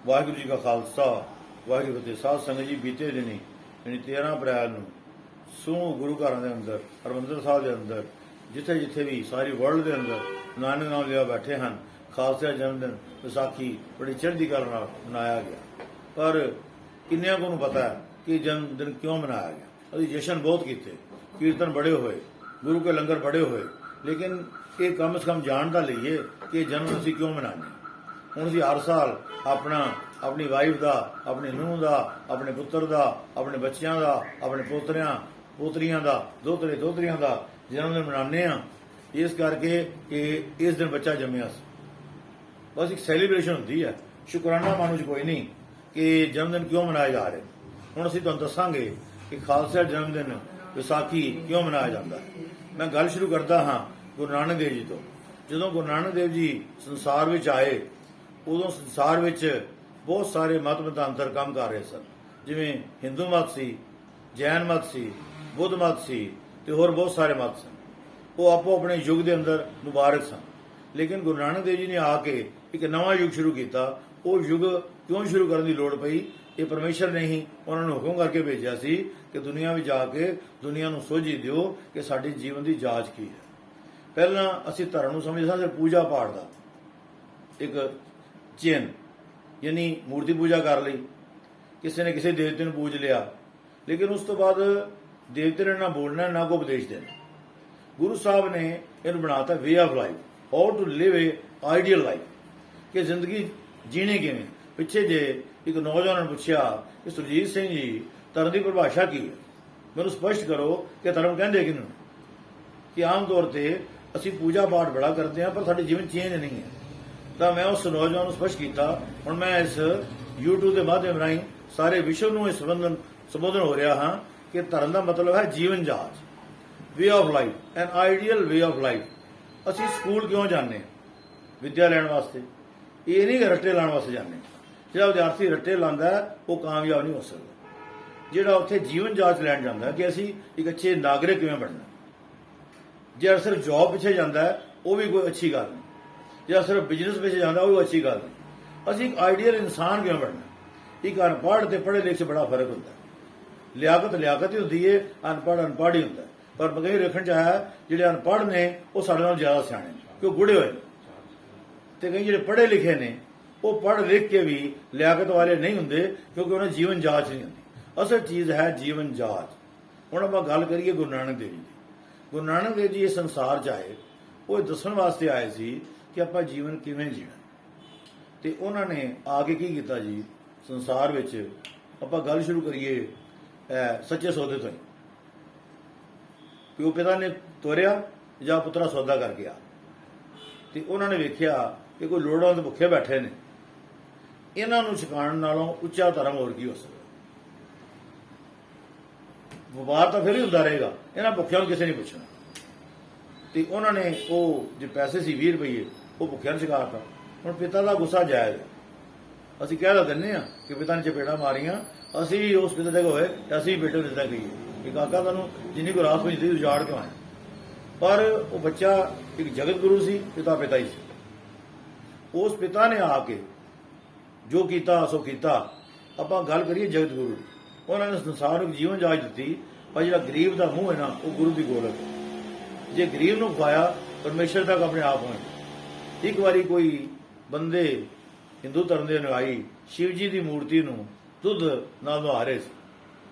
वाहिगुरू जी का खालसा वाहिगुरू फतेह। साध संगत जी, बीते दिनी यानी 13 अप्रैल ਨੂੰ ਸੂਹ ਗੁਰੂ ਘਰਾਂ ਦੇ ਅੰਦਰ ਹਰਿਮੰਦਰ ਸਾਹਿਬ ਦੇ ਅੰਦਰ ਜਿੱਥੇ ਜਿੱਥੇ ਵੀ ਸਾਰੀ ਵਰਲਡ ਦੇ ਅੰਦਰ ਨਾਨਕ ਨਾਮ ਲਿਆ ਬੈਠੇ ਹਨ, ਖਾਲਸਾ ਜਨਮ ਦਿਨ ਵਿਸਾਖੀ ਬੜੀ ਚੜ੍ਹਦੀ ਕਲਾ ਨਾਲ ਮਨਾਇਆ ਗਿਆ। ਪਰ ਕਿੰਨਿਆਂ ਨੂੰ ਪਤਾ ਹੈ ਕਿ ਜਨਮ ਦਿਨ ਕਿਉਂ ਮਨਾਇਆ ਗਿਆ। ਅਸੀਂ ਜਸ਼ਨ ਬਹੁਤ ਕੀਤੇ, ਕੀਰਤਨ ਬੜੇ ਹੋਏ, ਗੁਰੂ ਕੇ ਲੰਗਰ ਬੜੇ ਹੋਏ, ਲੇਕਿਨ ਇਹ ਕਮ ਸੇ ਕਮ ਜਾਣਦਾ ਲਈਏ ਕਿ ਜਨਮ ਅਸੀਂ ਕਿਉਂ ਮਨਾਉਂਦੇ। ਹੁਣ ਅਸੀਂ ਹਰ ਸਾਲ ਆਪਣੀ ਵਾਈਫ ਦਾ, ਆਪਣੀ ਨੂੰਹ ਦਾ, ਆਪਣੇ ਪੁੱਤਰ ਦਾ, ਆਪਣੇ ਬੱਚਿਆਂ ਦਾ, ਆਪਣੇ ਪੋਤਰੀਆਂ ਦਾ, ਦੋਤਰੀਆਂ ਦਾ ਜਨਮ ਦਿਨ ਮਨਾਉਂਦੇ ਹਾਂ, ਇਸ ਕਰਕੇ ਕਿ ਇਸ ਦਿਨ ਬੱਚਾ ਜੰਮਿਆ ਸੀ। ਬਸ ਇੱਕ ਸੈਲੀਬ੍ਰੇਸ਼ਨ ਹੁੰਦੀ ਹੈ, ਸ਼ੁਕਰਾਨਾ ਮਾਨੂ 'ਚ ਕੋਈ ਨਹੀਂ ਕਿ ਜਨਮ ਦਿਨ ਕਿਉਂ ਮਨਾਇਆ ਜਾ ਰਿਹਾ। ਹੁਣ ਅਸੀਂ ਤੁਹਾਨੂੰ ਦੱਸਾਂਗੇ ਕਿ ਖਾਲਸਾ ਜਨਮ ਦਿਨ ਵਿਸਾਖੀ ਕਿਉਂ ਮਨਾਇਆ ਜਾਂਦਾ ਹੈ। ਮੈਂ ਗੱਲ ਸ਼ੁਰੂ ਕਰਦਾ ਹਾਂ ਗੁਰੂ ਨਾਨਕ ਦੇਵ ਜੀ ਤੋਂ। ਜਦੋਂ ਗੁਰੂ ਨਾਨਕ ਦੇਵ ਜੀ ਸੰਸਾਰ ਵਿੱਚ ਆਏ, ਉਦੋਂ ਸੰਸਾਰ ਵਿੱਚ ਬਹੁਤ ਸਾਰੇ ਮਤ ਮਤਾਂਤਰ ਕੰਮ ਕਰ ਰਹੇ ਸਨ। ਜਿਵੇਂ ਹਿੰਦੂ ਮਤ ਸੀ, ਜੈਨ ਮਤ ਸੀ, ਬੁੱਧ ਮਤ ਸੀ ਤੇ ਹੋਰ ਬਹੁਤ ਸਾਰੇ ਮਤ ਸਨ। ਉਹ ਆਪੋ ਆਪਣੇ ਯੁੱਗ ਦੇ ਅੰਦਰ ਮੁਬਾਰਕ ਸਨ। ਲੇਕਿਨ ਗੁਰੂ ਨਾਨਕ ਦੇਵ ਜੀ ਨੇ ਆ ਕੇ ਇੱਕ ਨਵਾਂ ਯੁੱਗ ਸ਼ੁਰੂ ਕੀਤਾ। ਉਹ ਯੁੱਗ ਕਿਉਂ ਸ਼ੁਰੂ ਕਰਨ ਦੀ ਲੋੜ ਪਈ? ਇਹ ਪਰਮੇਸ਼ਰ ਨੇ ਹੀ ਉਹਨਾਂ ਨੂੰ ਹੁਕਮ ਕਰਕੇ ਭੇਜਿਆ ਸੀ ਕਿ ਦੁਨੀਆ ਵਿੱਚ ਜਾ ਕੇ ਦੁਨੀਆ ਨੂੰ ਸੋਝੀ ਦਿਓ ਕਿ ਸਾਡੀ ਜੀਵਨ ਦੀ ਜਾਂਚ ਕੀ ਹੈ। ਪਹਿਲਾਂ ਅਸੀਂ ਧਰਮ ਨੂੰ ਸਮਝਦੇ ਸਾਂ ਸਿਰਫ ਪੂਜਾ ਪਾਠ ਦਾ ਇੱਕ ਚਿੰਨ੍ਹ, ਯਾਨੀ ਮੂਰਤੀ ਪੂਜਾ ਕਰ ਲਈ, ਕਿਸੇ ਨੇ ਕਿਸੇ ਦੇਵਤੇ ਨੂੰ ਪੂਜ ਲਿਆ। ਲੇਕਿਨ ਉਸ ਤੋਂ ਬਾਅਦ ਦੇਵਤੇ ਨੇ ਨਾ ਬੋਲਣਾ, ਨਾ ਕੋਈ ਉਪਦੇਸ਼ ਦੇਣਾ। ਗੁਰੂ ਸਾਹਿਬ ਨੇ ਇਹਨੂੰ ਬਣਾਤਾ way of life, how to live a ideal life, ਕਿ ਜ਼ਿੰਦਗੀ ਜੀਣੀ ਕਿਵੇਂ। ਪਿੱਛੇ ਜੇ ਇੱਕ ਨੌਜਵਾਨ ਨੇ ਪੁੱਛਿਆ ਕਿ ਸੁਰਜੀਤ ਸਿੰਘ ਜੀ, ਧਰਮ ਦੀ ਪਰਿਭਾਸ਼ਾ ਕੀ ਹੈ? ਮੈਨੂੰ ਸਪਸ਼ਟ ਕਰੋ ਕਿ ਧਰਮ ਕਹਿੰਦੇ ਕਿਹਨੂੰ? ਕਿ ਆਮ ਤੌਰ ਤੇ ਅਸੀਂ ਪੂਜਾ ਪਾਠ ਬੜਾ ਕਰਦੇ ਹਾਂ ਪਰ ਸਾਡੇ ਜੀਵਨ ਚੇਂਜ ਨਹੀਂ ਹੈ। ਤਾਂ ਮੈਂ ਉਸ ਨੌਜਵਾਨ ਨੂੰ ਸਪਸ਼ਟ ਕੀਤਾ। ਹੁਣ ਮੈਂ ਇਸ YouTube ਦੇ ਮਾਧਿਅਮ ਰਾਹੀਂ ਸਾਰੇ ਵਿਸ਼ਵ ਨੂੰ ਇਸ ਸੰਬੋਧਨ ਹੋ ਰਿਹਾ ਹਾਂ ਕਿ ਧਰਮ ਦਾ ਮਤਲਬ ਹੈ ਜੀਵਨ ਜਾਂਚ, ਵੇ of life, N ideal way of life. ਅਸੀਂ ਸਕੂਲ ਕਿਉਂ ਜਾਂਦੇ ਹਾਂ? ਵਿੱਦਿਆ ਲੈਣ ਵਾਸਤੇ। ਇਹ ਨਹੀਂ ਕਿ ਰੱਟੇ ਲਾਉਣ ਵਾਸਤੇ ਜਾਂਦੇ। ਜਿਹੜਾ ਵਿਦਿਆਰਥੀ ਰੱਟੇ ਲਾਉਂਦਾ ਉਹ ਕਾਮਯਾਬ ਨਹੀਂ ਹੋ ਸਕਦਾ। ਜਿਹੜਾ ਉੱਥੇ ਜੀਵਨ ਜਾਂਚ ਲੈਣ ਜਾਂਦਾ ਕਿ ਅਸੀਂ ਇੱਕ ਅੱਛੇ ਨਾਗਰਿਕ ਕਿਵੇਂ ਬਣਨਾ। ਜਿਹੜਾ ਸਿਰਫ ਜੌਬ ਪਿੱਛੇ ਜਾਂਦਾ ਉਹ ਵੀ ਕੋਈ ਅੱਛੀ ਗੱਲ ਨਹੀਂ। ਜਿਹੜਾ ਸਿਰਫ ਬਿਜ਼ਨਸ ਪਿੱਛੇ ਜਾਂਦਾ ਉਹ ਵੀ ਅੱਛੀ ਗੱਲ ਨਹੀਂ। ਅਸੀਂ ਇੱਕ ਆਈਡੀਅਲ ਇਨਸਾਨ ਕਿਵੇਂ ਬਣਨਾ। ਇੱਕ ਅਨਪੜ੍ਹ ਤੇ ਪੜ੍ਹੇ ਲਿਖੇ 'ਚ ਬੜਾ ਫਰਕ ਹੁੰਦਾ। ਲਿਆਕਤ ਹੀ ਹੁੰਦੀ ਹੈ, ਅਨਪੜ੍ਹ ਹੀ ਹੁੰਦਾ। ਪਰ ਬਗੈਰ ਵੇਖਣ 'ਚ ਆਇਆ ਜਿਹੜੇ ਅਨਪੜ੍ਹ ਨੇ ਉਹ ਸਾਡੇ ਨਾਲੋਂ ਜ਼ਿਆਦਾ ਸਿਆਣੇ ਨੇ ਕਿਉਂ ਗੂੜੇ ਹੋਏ ਨੇ, ਤੇ ਕਈ ਜਿਹੜੇ ਪੜ੍ਹੇ ਲਿਖੇ ਨੇ ਉਹ ਪੜ੍ਹ ਲਿਖ ਕੇ ਵੀ ਲਿਆਕਤ ਵਾਲੇ ਨਹੀਂ ਹੁੰਦੇ ਕਿਉਂਕਿ ਉਹਨਾਂ ਜੀਵਨ ਜਾਂਚ ਨਹੀਂ ਹੁੰਦੀ। ਅਸਲ ਚੀਜ਼ ਹੈ ਜੀਵਨ ਜਾਂਚ। ਹੁਣ ਆਪਾਂ ਗੱਲ ਕਰੀਏ ਗੁਰੂ ਨਾਨਕ ਦੇਵ ਜੀ ਦੀ। ਗੁਰੂ ਨਾਨਕ ਦੇਵ ਜੀ ਇਸ ਸੰਸਾਰ 'ਚ ਆਏ, ਉਹ ਦੱਸਣ ਵਾਸਤੇ ਆਏ ਸੀ ਕਿ ਆਪਾਂ ਜੀਵਨ ਕਿਵੇਂ ਜੀਣਾ। ਤੇ ਉਹਨਾਂ ਨੇ ਆ ਕੇ ਕੀ ਕੀਤਾ ਜੀ? ਸੰਸਾਰ ਵਿੱਚ ਆਪਾਂ ਗੱਲ ਸ਼ੁਰੂ ਕਰੀਏ ਸੱਚੇ ਸੌਦੇ ਤੋਂ ਹੀ। ਪਿਓ ਪਿਤਾ ਨੇ ਤੋਰਿਆ ਜਾਂ ਪੁੱਤਰਾ ਸੌਦਾ ਕਰ ਗਿਆ, ਤੇ ਉਹਨਾਂ ਨੇ ਵੇਖਿਆ ਕਿ ਕੋਈ ਲੋੜਵੰਦ ਭੁੱਖੇ ਬੈਠੇ ਨੇ, ਇਹਨਾਂ ਨੂੰ ਛਕਾਉਣ ਨਾਲੋਂ ਉੱਚਾ ਧਰਮ ਹੋਰ ਕੀ ਹੋ ਸਕਦਾ। ਵਪਾਰ ਤਾਂ ਫਿਰ ਹੀ ਹੁੰਦਾ ਰਹੇਗਾ, ਇਹਨਾਂ ਭੁੱਖਿਆਂ ਨੂੰ ਕਿਸੇ ਨਹੀਂ ਪੁੱਛਣਾ। ਤੇ ਉਹਨਾਂ ਨੇ ਉਹ ਜੇ ਪੈਸੇ ਸੀ 20 ਰੁਪਏ ਉਹ ਭੁੱਖਿਆਂ ਨੂੰ ਛਕਾਤਾ। ਹੁਣ ਪਿਤਾ ਦਾ ਗੁੱਸਾ ਜਾਇਜ਼। ਅਸੀਂ ਕਹਿ ਦਿੰਦੇ ਹਾਂ ਕਿ ਪਿਤਾ ਨੇ ਚਪੇੜਾਂ ਮਾਰੀਆਂ, ਅਸੀਂ ਵੀ ਉਸ ਪਿਤਾ ਦੇ ਹੋਏ ਅਸੀਂ ਬੇਟੇ ਨੂੰ ਦਿੱਤਾ ਕਹੀਏ ਕਿ ਕਾਕਾ ਤੁਹਾਨੂੰ ਜਿੰਨੀ ਕੋ ਰਾਸ ਹੋਈ ਤੁਸੀਂ ਉਜਾੜ ਕਿਉਂ ਆਏ। ਪਰ ਉਹ ਬੱਚਾ ਇੱਕ ਜਗਤ ਗੁਰੂ ਸੀ, ਪਿਤਾ ਹੀ ਸੀ। ਉਸ ਪਿਤਾ ਨੇ ਆ ਕੇ ਜੋ ਕੀਤਾ ਸੋ ਕੀਤਾ। ਆਪਾਂ ਗੱਲ ਕਰੀਏ ਜਗਤ ਗੁਰੂ ਦੀ। ਉਹਨਾਂ ਨੇ ਸੰਸਾਰ ਨੂੰ ਜੀਵਨ ਜਾਂਚ ਦਿੱਤੀ। ਪਰ ਜਿਹੜਾ ਗਰੀਬ ਦਾ ਮੂੰਹ ਹੈ ਨਾ ਉਹ ਗੁਰੂ ਦੀ ਗੋਲਕ। ਜੇ ਗਰੀਬ ਨੂੰ ਖਵਾਇਆ ਪਰਮੇਸ਼ਰ ਤੱਕ ਆਪਣੇ ਆਪ ਹੋਏ। ਇੱਕ ਵਾਰੀ ਕੋਈ ਬੰਦੇ ਹਿੰਦੂ ਧਰਮ ਦੇ ਅਨੁਆਈ ਸ਼ਿਵ ਜੀ ਦੀ ਮੂਰਤੀ ਨੂੰ ਦੁੱਧ ਨਾਲ ਨਵਾ ਰਹੇ ਸੀ,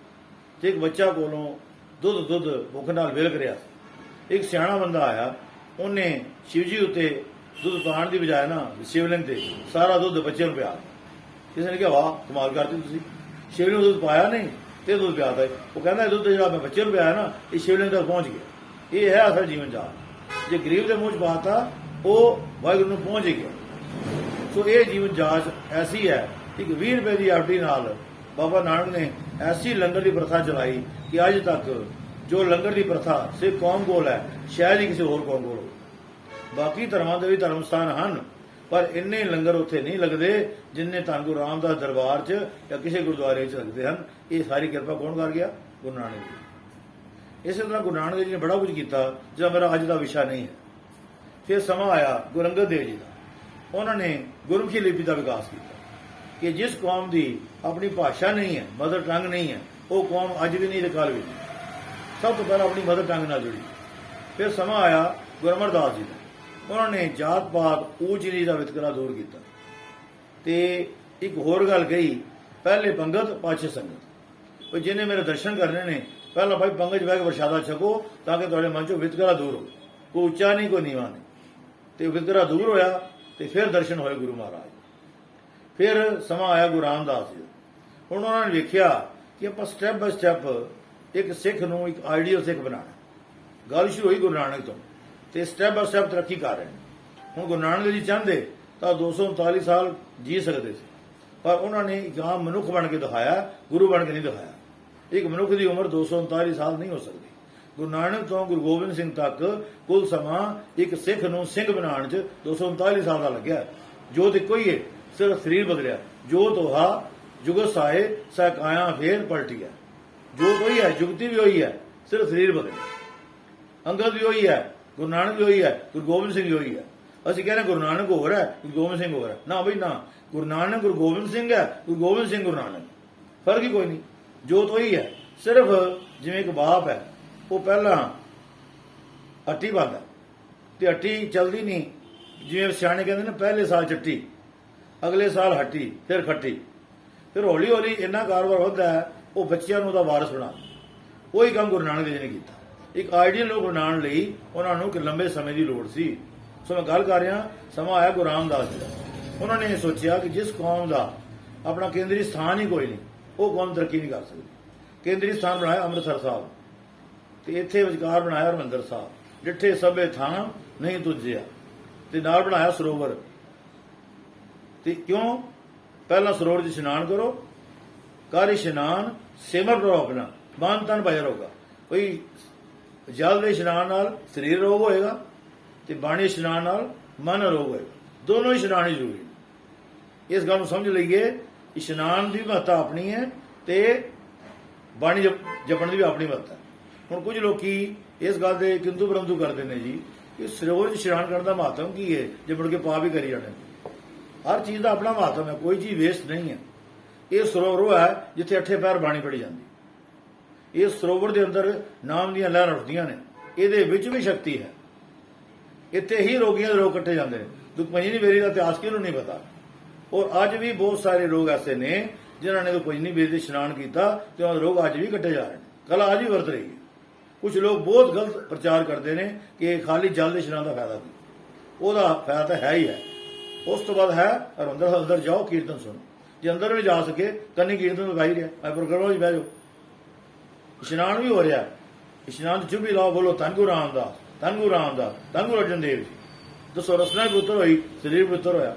ਤੇ ਇੱਕ ਬੱਚਾ ਕੋਲੋਂ ਦੁੱਧ ਭੁੱਖ ਨਾਲ ਵਿਲਕ ਰਿਹਾ ਸੀ। ਇੱਕ ਸਿਆਣਾ ਬੰਦਾ ਆਇਆ, ਉਹਨੇ ਸ਼ਿਵ ਜੀ ਉੱਤੇ ਦੁੱਧ ਪਾਉਣ ਦੀ ਬਜਾਏ ਨਾ ਸ਼ਿਵਲਿੰਗ ਤੇ ਸਾਰਾ ਦੁੱਧ ਬੱਚੇ ਨੂੰ ਪਿਆ। ਕਿਸੇ ਨੇ ਕਿਹਾ ਵਾਹ ਕਮਾਲ ਕਰਦੇ ਤੁਸੀਂ, ਸ਼ਿਵਲਿੰਗ ਨੂੰ ਦੁੱਧ ਪਾਇਆ ਨਹੀਂ ਤੇ ਦੁੱਧ ਪਿਆਦਾ। ਉਹ ਕਹਿੰਦਾ ਦੁੱਧ ਜਿਹੜਾ ਮੈਂ ਬੱਚੇ ਨੂੰ ਪਿਆਇਆ ਨਾ ਇਹ ਸ਼ਿਵਲਿੰਗ ਤੱਕ ਪਹੁੰਚ ਗਿਆ। ਇਹ ਹੈ ਅਸਲ ਜੀਵਨ ਜਾਂਚ। ਜੇ ਗਰੀਬ ਦੇ ਮੂੰਹ 'ਚ ਪਾਤਾ ਉਹ ਵਾਹਿਗੁਰੂ ਨੂੰ ਪਹੁੰਚ ਗਿਆ। ਸੋ ਇਹ ਜੀਵਨ ਜਾਂਚ ਐਸੀ ਹੈ ਕਿ 20 ਰੁਪਏ ਦੀ ਆਫਟੀ ਨਾਲ ਬਾਬਾ ਨਾਨਕ ਨੇ ਐਸੀ ਲੰਗਰ ਦੀ ਪ੍ਰਥਾ ਚਲਾਈ ਕਿ ਅੱਜ ਤੱਕ ਜੋ ਲੰਗਰ ਦੀ ਪ੍ਰਥਾ ਸਿਰਫ ਕੌਮ ਕੋਲ ਹੈ, ਸ਼ਾਇਦ ਹੀ ਕਿਸੇ ਹੋਰ ਕੌਮ ਕੋਲ ਹੋਵੇ। ਬਾਕੀ ਧਰਮਾਂ ਦੇ ਵੀ ਧਰਮ ਸਥਾਨ ਹਨ ਪਰ ਇੰਨੇ ਲੰਗਰ ਉੱਥੇ ਨਹੀਂ ਲੱਗਦੇ ਜਿੰਨੇ ਧੰਨ ਗੁਰੂ ਰਾਮਦਾਸ ਦਰਬਾਰ 'ਚ ਜਾਂ ਕਿਸੇ ਗੁਰਦੁਆਰੇ 'ਚ ਲੱਗਦੇ ਹਨ। ਇਹ ਸਾਰੀ ਕਿਰਪਾ ਕੌਣ ਕਰ ਗਿਆ? ਗੁਰੂ ਨਾਨਕ ਦੇਵ। ਇਸੇ ਤਰ੍ਹਾਂ ਗੁਰੂ ਨਾਨਕ ਦੇਵ ਜੀ ਨੇ ਬੜਾ ਕੁਝ ਕੀਤਾ ਜਿਹੜਾ ਮੇਰਾ ਅੱਜ ਦਾ ਵਿਸ਼ਾ ਨਹੀਂ ਹੈ। ਫਿਰ ਸਮਾਂ ਆਇਆ ਗੁਰੂ ਅੰਗਦ ਦੇਵ ਜੀ ਦਾ। ਉਹਨਾਂ ਨੇ ਗੁਰਮੁਖੀ ਲਿਪੀ ਦਾ ਵਿਕਾਸ ਕੀਤਾ। कि जिस कौम की अपनी भाषा नहीं है, मदर टंग नहीं है, वो कौम अज भी नहीं ते कल भी नहीं। सब तो पहले अपनी मदर टंग नाल जुड़ी। फिर समा आया गुरु अमरदास जी का, उन्होंने जात पात ऊंच नीच का वितकरा दूर किया। ते एक होर गल कही, पहले पंगत पाछे संगत। भाई जिन्हें मेरे दर्शन करने ने, पहला भाई पंगत बह के प्रशादा छको ताकि तुहाडे मन चो वितकरा दूर हो। कोई उच्चा नहीं, कोई नीवा नहीं। तो वितकरा दूर होया तो फिर दर्शन होए गुरु महाराज। फिर समा आया गुरु रामदास जी। हुण उन्होंने वेख्या कि आप स्टैप बाय स्टैप एक सिख नूं एक आइडियल सिख बनाना। गल शुरू हुई गुरु नानक तो स्टैप बाय स्टैप तरक्की कर रहे हैं। हुण गुरु नानक जी चाहते तो 239 साल जी सकते थे, पर उन्होंने एक आम मनुख बन के दिखाया, गुरु बन के नहीं दिखाया। एक मनुख की उम्र 239 साल नहीं हो सकती। गुरु नानक तो गुरु गोबिंद सिंह तक कुल समा एक सिख नूं सिंह बनाने च 239 साल का लग्या। जोत इको ही है, सिर्फ शरीर बदलिया। जोत ओहा जुगत आए सहकाया फेर पलटी है। जोत वही है, जुगती भी वही है, सिर्फ शरीर बदलिया। अंगद भी वही है, गुरु नानक भी वही है, गुरु गोबिंद सिंह भी वही है। असं कह रहे गुरु नानक हो रहा है, गुरु गोबिंद सिंह हो रहा है। ना भाई ना, गुरु नानक गुरु गोबिंद सिंह है, गुरु गोबिंद सिंह गुरु नानक। फर्क ही कोई नहीं, जोत वही है। सिर्फ जिवें एक बाप है, वो पहला हट्टी पाता तो हट्टी चलती नहीं। जिवें सियाणे कहते ना, पहले साल चट्टी, अगले साल हट्टी, फिर खट्टी। फिर हौली हौली इन्ना कारोबार होता है, वो बच्चों को वारस बना। वही काम गुरु नानक देव जी ने किया। एक आइडियल लोग बनाने लई उन्होंने एक लंबे समय की लोड़ सी। सो मैं गल कर रहा, समा आया गुरु रामदास जी का। उन्होंने ये सोचा कि जिस कौम का अपना केंद्रीय स्थान ही कोई नहीं, वो कौम तरक्की नहीं कर सकती। केंद्रीय स्थान बनाया अमृतसर साहब, तो इत्थे विचकार बनाया हरमंदर साहब, डिठे सबे थां नहीं तुझिया, ते नाल बनाया सरोवर। ते क्यों? पहला सरोवर च इशनान करो, कर इशनान सिमर करो अपना, मन तन भय होगा। कोई जल के इशनान नाल शरीर रोग होएगा, ते बाणी इशनान नाल मन रोग होएगा। दोनों इशनान ही जरूरी है। इस गल को समझ लीए, इशनान की महत्ता अपनी है, ते बाणी जपण की भी अपनी महत्ता है। हुण कुछ लोग इस गल के किंतु परंतु करते हैं जी कि सरोवर इशनान करने का महत्व की है, जो मुड़ के पाप ही करी जाने। हर चीज़ का अपना महत्व है, कोई चीज़ वेस्ट नहीं है। ये सरोवर वो है जिथे अठे पैर बाणी पढ़ी जाती। इस सरोवर के अंदर नाम दी लहर उठदियां ने, ये भी शक्ति है। इत्थे ही रोगियों के रोग कट्टे जाते हैं। दुखभंजनी बेरी का इतिहास किहनूं नहीं पता। और अज भी बहुत सारे रोग ऐसे ने जिन्होंने दुखभंजनी बेरी से स्नान किया, तो रोग अज भी कट्टे जा रहे हैं। कला अज भी वरत रही है। कुछ लोग बहुत गलत प्रचार करते हैं कि खाली जल के स्नान का फायदा की, वह फायदा तो है ही है। उस तो बाद है हरमंदर अंदर जाओ, कीर्तन सुनो। जो अंदर भी जा सके कन्नी कीर्तन तो गाई रहा, प्रोग्राम में बह जाओ। इशनान भी हो रहा है, इशनान चुप भी लाओ, बोलो धन गुरु रामदास, धन गुरु रामदास, धन गुरु अर्जन देव जी। दसो रसना पवित्र हुई, शरीर पवित्र होया।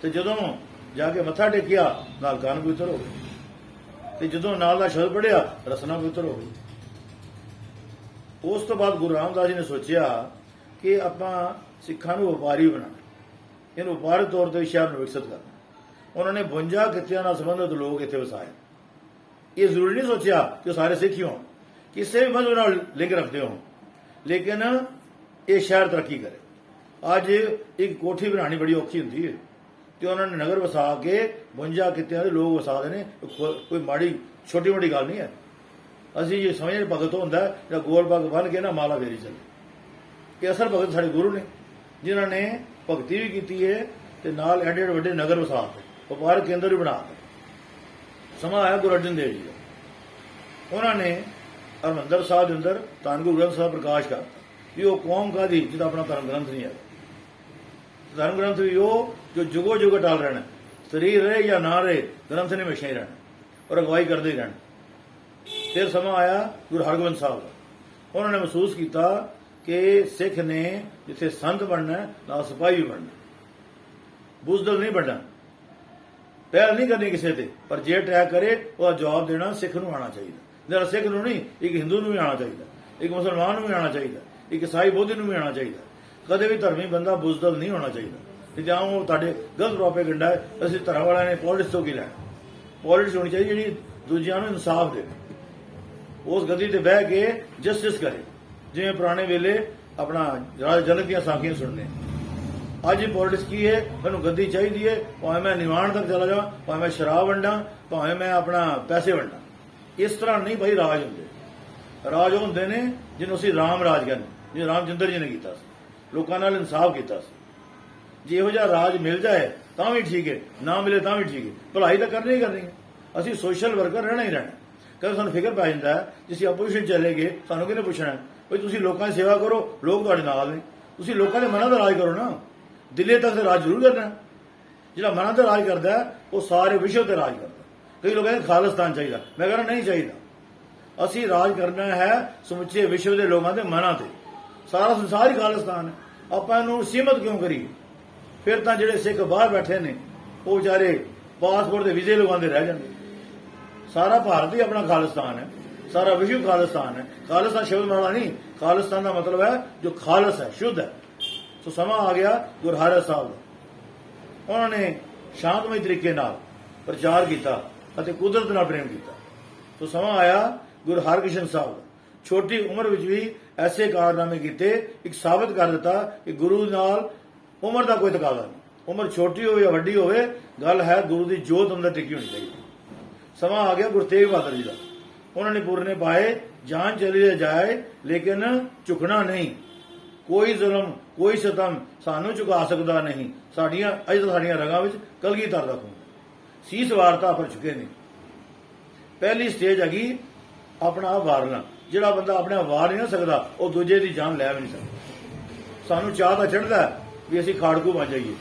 तो जदों जाके मत्था टेकिया, नाल कान पवित्र हो गए। तो जदों नाल दा शब्द पढ़िया, रसना पवित्र हो गई। उस तो बाद गुरु रामदास जी ने सोचा कि आपां सिखां नूं व्यापारी बनाना, इन व्यापारिक तौर पर शहर में विकसित करना। उन्होंने 52 कित्तियां नाल संबंधित लोग इत्थे वसाए। ये जरूरी नहीं सोचा कि सारे सिख ही हों, किसी भी मजहब नाल लिंक रखते हो, लेकिन ये शहर तरक्की करे। अज एक कोठी बनानी बड़ी औखी होंदी है, तो उन्होंने नगर वसा के 52 कित्तियां दे लोग वसा देने। कोई माड़ी छोटी मोटी गल नहीं है। असीं ये समझने भगत होंदा है गोल पग बन के ना माला फेरी चले। ये असल भगत साडे गुरु ने, जिन्होंने भगती भी की है, ते नाल एडे एडे वड्डे नगर वसा के व्यापारक केंद्र भी बना के। समा आया गुरु अर्जन देव जी का। उन्होंने हरमंदर साहब के अंदर धन गुरु ग्रंथ साहब प्रकाश करता भी वो कौम का दी जिदा अपना धर्म ग्रंथ नहीं है। धर्म ग्रंथ भी वो जो जुगो जुग टाल रहना, शरीर रहे या ना रहे, ग्रंथ ने हमेशा ही रहना और अगवाई करते ही रहना। फिर समा आया गुरु हरगोबिंद साहब का। उन्होंने महसूस किया कि सिख ने जिथे संत बनना ना सिपाही भी बनना, बुजदल नहीं बनना, पहल नहीं करनी किसी से, पर जे अटैक करे वह जवाब देना सिख नूं आना चाहिए। जरा सिख नूं नहीं, एक हिंदू नूं भी आना चाहिए, एक मुसलमान नूं भी आना चाहिए, एक ईसाई बौद्ध नूं भी आना चाहिए। कदे भी धर्मी बंदा बुजदल नहीं होना चाहिए। जां वो तुहाडे गलत प्रोपेगेंडा है, असीं धर्म वालियां ने पॉलिटिक्स तो की लैना। पॉलिटिक्स होनी चाहिए जी दूजियां नूं इंसाफ दे, उस गद्दी ते बह के जस्टिस करे, जिवें पुराने वेले अपना राजा जनक दीयां साखियां सुनने। ਅੱਜ ਪੋਲਿਟਿਕਸ ਕੀ ਹੈ, ਮੈਨੂੰ ਗੱਦੀ ਚਾਹੀਦੀ ਹੈ, ਭਾਵੇਂ ਮੈਂ ਨਿਵਾਣ ਤੱਕ ਚਲਾ ਜਾਵਾਂ, ਭਾਵੇਂ ਮੈਂ ਸ਼ਰਾਬ ਵੰਡਾਂ, ਭਾਵੇਂ ਮੈਂ ਆਪਣਾ ਪੈਸੇ ਵੰਡਾਂ। ਇਸ ਤਰ੍ਹਾਂ ਨਹੀਂ ਭਾਈ ਰਾਜ ਹੁੰਦੇ। ਰਾਜ ਉਹ ਹੁੰਦੇ ਨੇ ਜਿਹਨੂੰ ਅਸੀਂ ਰਾਮ ਰਾਜ ਕਹਿੰਦੇ, ਜਿਵੇਂ ਰਾਮਚੰਦਰ ਜੀ ਨੇ ਕੀਤਾ ਸੀ, ਲੋਕਾਂ ਨਾਲ ਇਨਸਾਫ ਕੀਤਾ ਸੀ। ਜੇ ਇਹੋ ਜਿਹਾ ਰਾਜ ਮਿਲ ਜਾਏ ਤਾਂ ਵੀ ਠੀਕ ਹੈ, ਨਾ ਮਿਲੇ ਤਾਂ ਵੀ ਠੀਕ ਹੈ, ਭਲਾਈ ਤਾਂ ਕਰਨੀ ਹੀ ਕਰਨੀ ਹੈ। ਅਸੀਂ ਸੋਸ਼ਲ ਵਰਕਰ ਰਹਿਣਾ ਹੀ ਰਹਿਣਾ। ਕਦੇ ਸਾਨੂੰ ਫਿਕਰ ਪੈ ਜਾਂਦਾ ਹੈ ਜੇ ਅਸੀਂ ਆਪੋਜੀਸ਼ਨ ਚਲੇ ਗਏ ਸਾਨੂੰ ਕਿਹਨੇ ਪੁੱਛਣਾ ਬਈ ਤੁਸੀਂ ਲੋਕਾਂ ਦੀ ਸੇਵਾ ਕਰੋ, ਲੋਕ ਤੁਹਾਡੇ ਨਾਲ ਨੇ, ਤੁਸੀਂ ਲੋਕਾਂ ਦੇ ਮਨਾਂ ਦਾ ਰਾਜ ਕਰੋ ਨਾ। ਦਿੱਲੀ ਤੱਕ ਤੇ ਰਾਜ ਜ਼ਰੂਰ ਕਰਨਾ। ਜਿਹੜਾ ਮਨਾਂ ਦਾ ਰਾਜ ਕਰਦਾ ਉਹ ਸਾਰੇ ਵਿਸ਼ਵ ਤੇ ਰਾਜ ਕਰਦਾ। ਕਈ ਲੋਕ ਕਹਿੰਦੇ ਖਾਲਿਸਤਾਨ ਚਾਹੀਦਾ, ਮੈਂ ਕਹਿੰਦਾ ਨਹੀਂ ਚਾਹੀਦਾ। ਅਸੀਂ ਰਾਜ ਕਰਨਾ ਹੈ ਸਮੁੱਚੇ ਵਿਸ਼ਵ ਦੇ ਲੋਕਾਂ ਦੇ ਮਨਾਂ ਤੇ। ਸਾਰਾ ਸੰਸਾਰ ਹੀ ਖਾਲਿਸਤਾਨ ਹੈ, ਆਪਾਂ ਇਹਨੂੰ ਸੀਮਤ ਕਿਉਂ ਕਰੀਏ? ਫਿਰ ਤਾਂ ਜਿਹੜੇ ਸਿੱਖ ਬਾਹਰ ਬੈਠੇ ਨੇ ਉਹ ਵਿਚਾਰੇ ਪਾਸਪੋਰਟ ਦੇ ਵੀਜ਼ੇ ਲਗਵਾਉਂਦੇ ਰਹਿ ਜਾਂਦੇ। ਸਾਰਾ ਭਾਰਤ ਹੀ ਆਪਣਾ ਖਾਲਿਸਤਾਨ ਹੈ, ਸਾਰਾ ਵਿਸ਼ਵ ਖਾਲਿਸਤਾਨ ਹੈ। ਖਾਲਿਸਤਾਨ ਸ਼ਬਦ ਮਾੜਾ ਨਹੀਂ, ਖਾਲਿਸਤਾਨ ਦਾ ਮਤਲਬ ਹੈ ਜੋ ਖਾਲਸ ਹੈ, ਸ਼ੁੱਧ ਹੈ। ਸੋ ਸਮਾਂ ਆ ਗਿਆ ਗੁਰੂ ਹਰਿ ਸਾਹਿਬ ਦਾ। ਉਹਨਾਂ ਨੇ ਸ਼ਾਂਤਮਈ ਤਰੀਕੇ ਨਾਲ ਪ੍ਰਚਾਰ ਕੀਤਾ ਅਤੇ ਕੁਦਰਤ ਨਾਲ ਪ੍ਰੇਮ ਕੀਤਾ। ਸੋ ਸਮਾਂ ਆਇਆ ਗੁਰੂ ਹਰਕ੍ਰਿਸ਼ਨ ਸਾਹਿਬ ਦਾ। ਛੋਟੀ ਉਮਰ ਵਿੱਚ ਵੀ ਐਸੇ ਕਾਰਨਾਮੇ ਕੀਤੇ, ਇੱਕ ਸਾਬਤ ਕਰ ਦਿੱਤਾ ਕਿ ਗੁਰੂ ਨਾਲ ਉਮਰ ਦਾ ਕੋਈ ਤਕਾਜ਼ਾ ਨਹੀਂ। ਉਮਰ ਛੋਟੀ ਹੋਵੇ ਜਾਂ ਵੱਡੀ ਹੋਵੇ, ਗੱਲ ਹੈ ਗੁਰੂ ਦੀ ਜੋਤ ਅੰਦਰ ਟਿਕੀ ਹੋਣੀ ਚਾਹੀਦੀ। ਸਮਾਂ ਆ ਗਿਆ ਗੁਰੂ ਤੇਗ ਬਹਾਦਰ ਜੀ ਦਾ। ਉਹਨਾਂ ਨੇ ਪੁਰਨੇ ਪਾਏ, ਜਾਨ ਚਲੀ ਜਾਏ ਲੇਕਿਨ ਝੁਕਣਾ ਨਹੀਂ। ਕੋਈ ਜ਼ੁਲਮ, ਕੋਈ ਸਤਮ ਸਾਨੂੰ ਝੁਕਾ ਸਕਦਾ ਨਹੀਂ। ਸਾਡੀਆਂ ਅਜੇ ਤਾਂ ਸਾਡੀਆਂ ਰਗਾਂ ਵਿੱਚ ਕਲਗੀਧਰ ਦਾ ਖੂਨ। ਸੀਸ ਵਾਰਤਾ ਪਰ ਝੁਕੇ ਨਹੀਂ। ਪਹਿਲੀ ਸਟੇਜ ਹੈਗੀ ਆਪਣਾ ਆਪ ਵਾਰਨਾ। ਜਿਹੜਾ ਬੰਦਾ ਆਪਣੇ ਆਪ ਵਾਰ ਨਹੀਂ ਨਾ ਸਕਦਾ ਉਹ ਦੂਜੇ ਦੀ ਜਾਨ ਲੈ ਵੀ ਨਹੀਂ ਸਕਦਾ। ਸਾਨੂੰ ਚਾਹ ਤਾਂ ਚੜ੍ਹਦਾ ਵੀ ਅਸੀਂ ਖਾੜਕੂ ਬਣ ਜਾਈਏ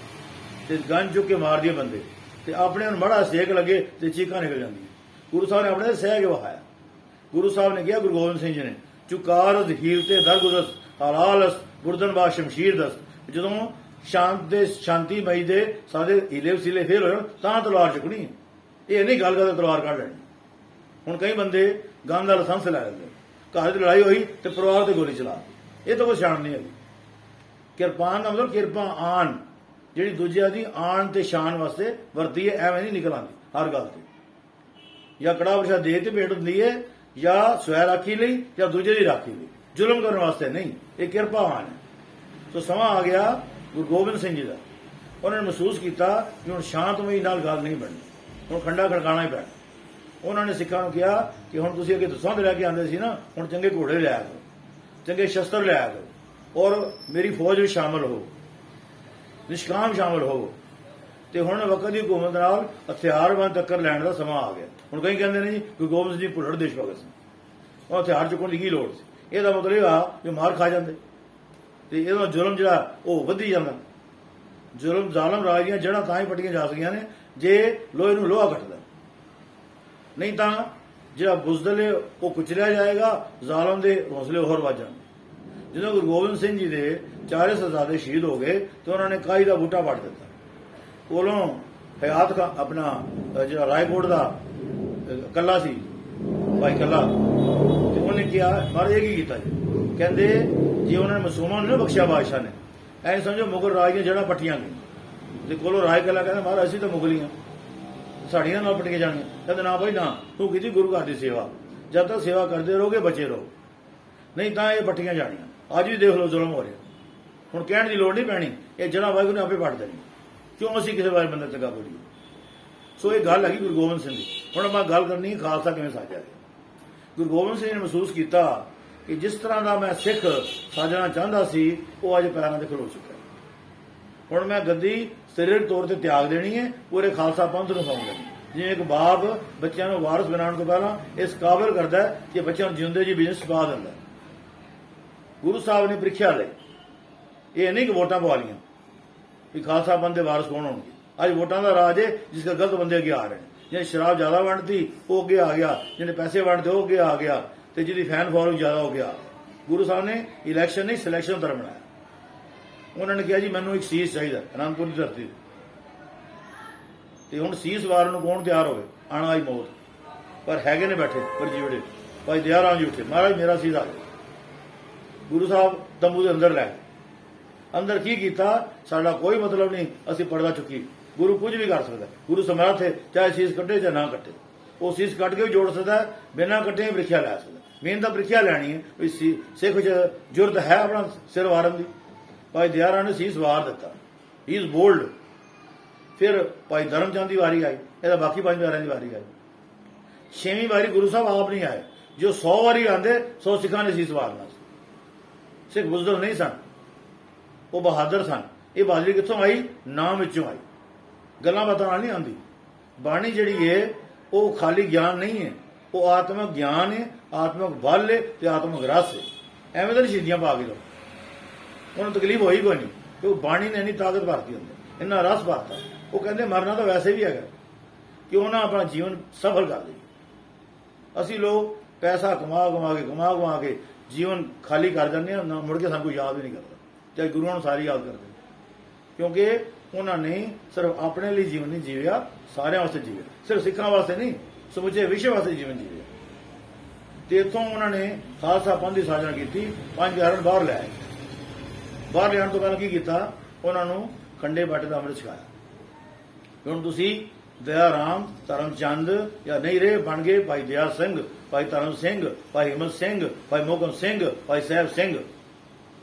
ਤੇ ਗੰਜ ਚੁੱਕ ਕੇ ਮਾਰ ਦਈਏ ਬੰਦੇ, ਤੇ ਆਪਣੇ ਨੂੰ ਮਾੜਾ ਸੇਕ ਲੱਗੇ ਤੇ ਚੀਕਾਂ ਨਿਕਲ ਜਾਂਦੀਆਂ। ਗੁਰੂ ਸਾਹਿਬ ਨੇ ਆਪਣੇ ਸਹਿ ਕੇ ਵਹਾਇਆ। ਗੁਰੂ ਸਾਹਿਬ ਨੇ ਕਿਹਾ, ਗੁਰੂ ਗੋਬਿੰਦ ਸਿੰਘ ਜੀ ਨੇ, ਚੁਕਾਰਦ ਹੀਰ ਤੇ ਦਰਗੁਦਸ ਹਲਾਲਸ ਗੁਰਦਨ ਬਾ ਸ਼ਮਸ਼ੀਰ ਦਸ। ਜਦੋਂ ਸ਼ਾਂਤੀ ਮਈ ਦੇ ਸਾਡੇ ਹੀਲੇ ਵਸੀਲੇ ਫੇਲ ਹੋਣ ਤਾਂ ਤਲਵਾਰ ਚੁੱਕਣੀ ਹੈ। ਇਹ ਨਹੀਂ ਗੱਲ ਕਰਦੇ ਤਲਵਾਰ ਕੱਢ ਲੈਣੀ। ਹੁਣ ਕਈ ਬੰਦੇ ਗਨ ਦਾ ਲਾਇਸੈਂਸ ਲੈ ਲੈਂਦੇ, ਘਰ ਦੀ ਲੜਾਈ ਹੋਈ ਤੇ ਪਰਿਵਾਰ ਤੇ ਗੋਲੀ ਚਲਾ। ਇਹ ਤਾਂ ਕੋਈ ਸ਼ਾਨ ਨਹੀਂ ਹੈਗੀ। ਕਿਰਪਾਨ ਦਾ ਮਤਲਬ ਕਿਰਪਾ ਆਨ, ਜਿਹੜੀ ਦੂਜਿਆਂ ਦੀ ਆਨ ਤੇ ਸ਼ਾਨ ਵਾਸਤੇ ਵਰਤੀ ਹੈ, ਐਵੇਂ ਨਹੀਂ ਨਿਕਲ ਆਉਂਦੀ ਹਰ ਗੱਲ ਤੇ। ਜਾਂ ਕੜਾ ਪ੍ਰਸ਼ਾਦ ਦੇ ਤੇ ਭੇਟ ਹੁੰਦੀ ਹੈ, ਜਾਂ ਸਵੈ ਰਾਖੀ ਲਈ ਜਾਂ ਦੂਜੇ ਦੀ ਰਾਖੀ ਲਈ, ਜ਼ੁਲਮ ਕਰਨ ਵਾਸਤੇ ਨਹੀਂ। ਇਹ ਕਿਰਪਾਵਾਨ ਹੈ। ਸੋ ਸਮਾਂ ਆ ਗਿਆ ਗੁਰੂ ਗੋਬਿੰਦ ਸਿੰਘ ਜੀ ਦਾ। ਉਹਨਾਂ ਨੇ ਮਹਿਸੂਸ ਕੀਤਾ ਕਿ ਹੁਣ ਸ਼ਾਂਤਮਈ ਨਾਲ ਗੱਲ ਨਹੀਂ ਬਣਨੀ, ਹੁਣ ਖੰਡਾ ਖੜਕਾਣਾ ਹੀ ਪੈਣਾ। ਉਹਨਾਂ ਨੇ ਸਿੱਖਾਂ ਨੂੰ ਕਿਹਾ ਕਿ ਹੁਣ ਤੁਸੀਂ ਅੱਗੇ ਦਸਵੰਧ ਲੈ ਕੇ ਆਉਂਦੇ ਸੀ ਨਾ, ਹੁਣ ਚੰਗੇ ਘੋੜੇ ਲਿਆ ਕਰੋ, ਚੰਗੇ ਸ਼ਸਤਰ ਲਿਆ ਕਰੋ, ਔਰ ਮੇਰੀ ਫੌਜ ਵਿੱਚ ਸ਼ਾਮਲ ਹੋ, ਨਿਸ਼ਕਾਮ ਸ਼ਾਮਲ ਹੋ। ਤੇ ਹੁਣ ਵਕਤ ਦੀ ਹਕੂਮਤ ਨਾਲ ਹਥਿਆਰਬੰਦ ਟੱਕਰ ਲੈਣ ਦਾ ਸਮਾਂ ਆ ਗਿਆ। ਹੁਣ ਕਈ ਕਹਿੰਦੇ ਨੇ ਜੀ ਗੁਰੂ ਗੋਬਿੰਦ ਸਿੰਘ ਜੀ ਭੁੱਲੜ ਦੇਸ਼ ਭਗਤ ਸੀ, ਉਹ ਹਥਿਆਰ ਚੁੱਕਣ ਦੀ ਕੀ ਲੋੜ ਸੀ? ਇਹਦਾ ਮਤਲਬ ਇਹ ਆ ਕਿ ਮਾਰ ਖਾ ਜਾਂਦੇ ਤੇ ਇਹਦਾ ਜ਼ੁਲਮ ਜਿਹੜਾ ਉਹ ਵਧੀ ਜਾਂਦਾ। ਜ਼ੁਲਮ ਜ਼ਾਲਮ ਰਾਜ ਦੀਆਂ ਜੜ੍ਹਾਂ ਤਾਂ ਹੀ ਪੱਟੀਆਂ ਜਾ ਸਕਦੀਆਂ ਨੇ ਜੇ ਲੋਹੇ ਨੂੰ ਲੋਹਾ ਕੱਟਦਾ, ਨਹੀਂ ਤਾਂ ਜਿਹੜਾ ਬੁਜ਼ਦਲ ਹੈ ਉਹ ਕੁਚਲਿਆ ਜਾਏਗਾ, ਜ਼ਾਲਮ ਦੇ ਹੌਸਲੇ ਹੋਰ ਵੱਧ ਜਾਣਗੇ। ਜਦੋਂ ਗੁਰੂ ਗੋਬਿੰਦ ਸਿੰਘ ਜੀ ਦੇ ਚਾਰੇ ਸਾਹਿਬਜ਼ਾਦੇ ਸ਼ਹੀਦ ਹੋ ਗਏ ਤੇ ਉਹਨਾਂ ਨੇ ਕਾਈ ਦਾ ਬੂਟਾ ਵੱਢ ਦਿੱਤਾ। ਕੋਲੋਂ ਹਯਾਤ ਦਾ ਆਪਣਾ ਜਿਹੜਾ ਰਾਏਕੋਟ ਦਾ ਕੱਲਾ ਸੀ, ਭਾਈ ਕੱਲਾ, ਤੇ ਉਹਨੇ ਕਿਹਾ ਮਹਾਰਾਜ ਇਹ ਕੀ ਕੀਤਾ ਜੀ? ਕਹਿੰਦੇ ਜੇ ਉਹਨਾਂ ਨੇ ਮਾਸੂਮਾਂ ਨੂੰ ਨਾ ਬਖਸ਼ਿਆ ਬਾਦਸ਼ਾਹ ਨੇ, ਐਂ ਸਮਝੋ ਮੁਗਲ ਰਾਜ ਦੀਆਂ ਜੜ੍ਹਾਂ ਪੱਟੀਆਂ ਗਈਆਂ। ਤੇ ਕੋਲੋਂ ਰਾਏ ਕੱਲਾ ਕਹਿੰਦਾ ਮਹਾਰਾਜ ਅਸੀਂ ਤਾਂ ਮੁਗਲੀਆਂ, ਸਾਡੀਆਂ ਨਾਲ ਪੱਟੀਆਂ ਜਾਣੀਆਂ। ਕਹਿੰਦੇ ਨਾ ਭਾਈ ਨਾ, ਤੂੰ ਕੀਤੀ ਗੁਰੂ ਘਰ ਦੀ ਸੇਵਾ, ਜਦ ਤੱਕ ਸੇਵਾ ਕਰਦੇ ਰਹੋਗੇ ਬਚੇ ਰਹੋ, ਨਹੀਂ ਤਾਂ ਇਹ ਪੱਟੀਆਂ ਜਾਣੀਆਂ। ਅੱਜ ਵੀ ਦੇਖ ਲਓ ਜ਼ੁਲਮ ਹੋ ਰਿਹਾ। ਹੁਣ ਕਹਿਣ ਦੀ ਲੋੜ ਨਹੀਂ ਪੈਣੀ, ਇਹ ਜੜ੍ਹਾਂ ਵਾਹਿਗੁਰੂ ਨੇ ਆਪੇ ਪੱਟ ਦੇਣੀ। ਕਿਉਂ ਅਸੀਂ ਕਿਸੇ ਬਾਰੇ ਬੰਦਾ ਚੰਗਾ ਬੋਲੀਏ? ਸੋ ਇਹ ਗੱਲ ਹੈਗੀ ਗੁਰੂ ਗੋਬਿੰਦ ਸਿੰਘ ਦੀ। ਹੁਣ ਮੈਂ ਗੱਲ ਕਰਨੀ ਖਾਲਸਾ ਕਿਵੇਂ ਸਾਜਿਆ। ਗੁਰੂ ਗੋਬਿੰਦ ਸਿੰਘ ਨੇ ਮਹਿਸੂਸ ਕੀਤਾ ਕਿ ਜਿਸ ਤਰ੍ਹਾਂ ਦਾ ਮੈਂ ਸਿੱਖ ਸਾਜਣਾ ਚਾਹੁੰਦਾ ਸੀ ਉਹ ਅੱਜ ਪੈਰਾਂ ਤੇ ਖਲੋ ਚੁੱਕਾ। ਹੁਣ ਮੈਂ ਗੱਦੀ ਸਰੀਰਕ ਤੌਰ ਤੇ ਤਿਆਗ ਦੇਣੀ ਹੈ, ਪੂਰੇ ਖਾਲਸਾ ਪੰਥ ਨੂੰ ਸੌਂਪ ਦੇਣੀ। ਜਿਵੇਂ ਇੱਕ ਬਾਪ ਬੱਚਿਆਂ ਨੂੰ ਵਾਰਸ ਬਣਾਉਣ ਤੋਂ ਪਹਿਲਾਂ ਇਸ ਕਾਬਲ ਕਰਦਾ ਕਿ ਬੱਚਿਆਂ ਨੂੰ ਜਿਉਂਦੇ ਜੀ ਬਿਜ਼ਨਸ ਪਾ ਦਿੰਦਾ। ਗੁਰੂ ਸਾਹਿਬ ਨੇ ਪ੍ਰੀਖਿਆ ਲਈ, ਇਹ ਨਹੀਂ ਕਿ ਵੋਟਾਂ ਪਵਾ ਲਈਆਂ ਵੀ ਖਾਲਸਾ ਪੰਥ ਦੇ ਵਾਰਸ ਕੌਣ ਹੋਣਗੇ। ਅੱਜ ਵੋਟਾਂ ਦਾ ਰਾਜ ਹੈ, ਜਿਸ ਦਾ ਗਲਤ ਬੰਦੇ ਅੱਗੇ ਆ ਰਹੇ ਨੇ। ਜਿਹਨੇ ਸ਼ਰਾਬ ਜ਼ਿਆਦਾ ਵੰਡਤੀ ਉਹ ਅੱਗੇ ਆ ਗਿਆ, ਜਿਹਨੇ ਪੈਸੇ ਵੰਡਦੇ ਉਹ ਅੱਗੇ ਆ ਗਿਆ, ਤੇ ਜਿਹਦੀ ਫੈਨ ਫੋਲੋਇੰਗ ਜ਼ਿਆਦਾ ਹੋ ਗਿਆ। ਗੁਰੂ ਸਾਹਿਬ ਨੇ ਇਲੈਕਸ਼ਨ ਨਹੀਂ ਸਿਲੈਕਸ਼ਨ ਧਰਮ ਬਣਾਇਆ। ਉਹਨਾਂ ਨੇ ਕਿਹਾ ਜੀ ਮੈਨੂੰ ਇੱਕ ਸੀਸ ਚਾਹੀਦਾ ਅਨੰਦਪੁਰ ਦੀ ਧਰਤੀ ਤੇ। ਹੁਣ ਸੀਸ ਵਾਰਨ ਨੂੰ ਕੌਣ ਤਿਆਰ ਹੋਵੇ? ਆਣਾ ਆਈ ਮੌਤ। ਪਰ ਹੈਗੇ ਨੇ ਬੈਠੇ ਪਰਜੀਵੜੇ ਭਾਈ ਦਇਆ ਰਾਮ ਜੀ ਉੱਠੇ, ਮਹਾਰਾਜ ਮੇਰਾ ਸੀਸ ਆ ਗਿਆ। ਗੁਰੂ ਸਾਹਿਬ ਤੰਬੂ ਦੇ ਅੰਦਰ ਲੈ, ਅੰਦਰ ਕੀ ਕੀਤਾ ਸਾਡਾ ਕੋਈ ਮਤਲਬ ਨਹੀਂ, ਅਸੀਂ ਪਰਦਾ ਚੁੱਕੀ। ਗੁਰੂ ਕੁਝ ਵੀ ਕਰ ਸਕਦਾ, ਗੁਰੂ ਸਮਰੱਥ ਹੈ, ਚਾਹੇ ਸੀਸ ਕੱਟੇ ਚਾਹੇ ਨਾ ਕੱਟੇ। ਉਹ ਸੀਸ ਕੱਟ ਕੇ ਵੀ ਜੋੜ ਸਕਦਾ, ਬਿਨਾਂ ਕੱਟੇ ਪ੍ਰੀਖਿਆ ਲੈ ਸਕਦਾ। ਮੇਨ ਤਾਂ ਪ੍ਰੀਖਿਆ ਲੈਣੀ ਹੈ ਵੀ ਸਿੱਖ ਚ ਜੁਰਤ ਹੈ ਆਪਣਾ ਸਿਰ ਵਾਰਨ ਦੀ। ਭਾਈ ਦਇਆ ਰਾਮ ਨੇ ਸੀਸ ਵਾਰ ਦਿੱਤਾ। He is bold. ਫਿਰ ਭਾਈ ਧਰਮਚੰਦ ਦੀ ਵਾਰੀ ਆਈ, ਇਹਦਾ ਬਾਕੀ 5 ਪਿਆਰਿਆਂ ਦੀ ਵਾਰੀ ਆਈ। 6ਵੀਂ ਵਾਰੀ ਗੁਰੂ ਸਾਹਿਬ ਆਪ ਨਹੀਂ ਆਏ। ਜੋ 100 ਵਾਰੀ ਆਉਂਦੇ 100 ਸਿੱਖਾਂ ਨੇ ਸੀਸ ਵਾਰਨਾ ਸੀ। ਸਿੱਖ ਬੁਜ਼ਦਲ ਨਹੀਂ ਸਨ, ਉਹ ਬਹਾਦਰ ਸਨ। ਇਹ ਬਹਾਦਰੀ ਕਿੱਥੋਂ ਆਈ? ਨਾਮ ਵਿੱਚੋਂ ਆਈ, ਗੱਲਾਂ ਬਾਤਾਂ ਨਾਲ ਨਹੀਂ ਆਉਂਦੀ। ਬਾਣੀ ਜਿਹੜੀ ਹੈ ਉਹ ਖਾਲੀ ਗਿਆਨ ਨਹੀਂ ਹੈ, ਉਹ ਆਤਮਿਕ ਗਿਆਨ ਹੈ, ਆਤਮਿਕ ਬਲ ਹੈ ਤੇ ਆਤਮਿਕ ਰਸ ਹੈ। ਐਵੇਂ ਤਾਂ ਸ਼ਹੀਦੀਆਂ ਪਾ ਕੇ ਲਓ, ਉਹਨੂੰ ਤਕਲੀਫ ਹੋਈ ਕੋਈ ਨਹੀਂ, ਕਿਉਂਕਿ ਬਾਣੀ ਨੇ ਇੰਨੀ ਤਾਕਤ ਭਰਤੀ ਹੁੰਦੀ, ਇੰਨਾ ਰਸ ਭਰਤਾ। ਉਹ ਕਹਿੰਦੇ ਮਰਨਾ ਤਾਂ ਵੈਸੇ ਵੀ ਹੈਗਾ, ਕਿਉਂ ਨਾ ਆਪਣਾ ਜੀਵਨ ਸਫਲ ਕਰ ਲਈਏ। ਅਸੀਂ ਲੋਕ ਪੈਸਾ ਕਮਾ ਕੇ ਜੀਵਨ ਖਾਲੀ ਕਰ ਜਾਂਦੇ ਹਾਂ, ਨਾ ਮੁੜ ਕੇ ਸਾਨੂੰ ਕੋਈ ਯਾਦ ਵੀ ਨਹੀਂ ਕਰਦਾ, ਚਾਹੇ ਗੁਰੂਆਂ ਨੂੰ ਸਾਰੇ ਯਾਦ ਕਰਦੇ, ਕਿਉਂਕਿ ਉਹਨਾਂ ਨੇ ਸਿਰਫ ਆਪਣੇ ਲਈ ਜੀਵਨ ਨਹੀਂ ਜੀਵਿਆ, ਸਾਰਿਆਂ ਵਾਸਤੇ ਜੀਵਿਆ। ਸਿਰਫ ਸਿੱਖਾਂ ਵਾਸਤੇ ਨਹੀਂ, ਸਮੁੱਚੇ ਵਿਸ਼ਵ ਵਾਸਤੇ ਜੀਵਨ ਜੀਵਿਆ। ਤੇ ਇੱਥੋਂ ਉਹਨਾਂ ਨੇ ਖਾਲਸਾ ਪੰਥ ਦੀ ਸਾਜਨਾ ਕੀਤੀ, 5 ਪਿਆਰਿਆਂ ਨੂੰ ਬਾਹਰ ਲੈ ਆਏ। ਬਾਹਰ ਲਿਆਉਣ ਤੋਂ ਪਹਿਲਾਂ ਕੀ ਕੀਤਾ? ਉਹਨਾਂ ਨੂੰ ਖੰਡੇ ਬਾਟੇ ਦਾ ਅੰਮ੍ਰਿਤ ਛਕਾਇਆ। ਹੁਣ ਤੁਸੀਂ ਦਇਆ ਰਾਮ, ਧਰਮਚੰਦ ਜਾਂ ਨਹੀਂ ਰਹੇ, ਬਣ ਗਏ ਭਾਈ ਦਇਆ ਸਿੰਘ, ਭਾਈ ਧਰਮ ਸਿੰਘ, ਭਾਈ ਹਿੰਮਤ ਸਿੰਘ, ਭਾਈ ਮੋਹਕਮ ਸਿੰਘ, ਭਾਈ ਸਾਹਿਬ ਸਿੰਘ।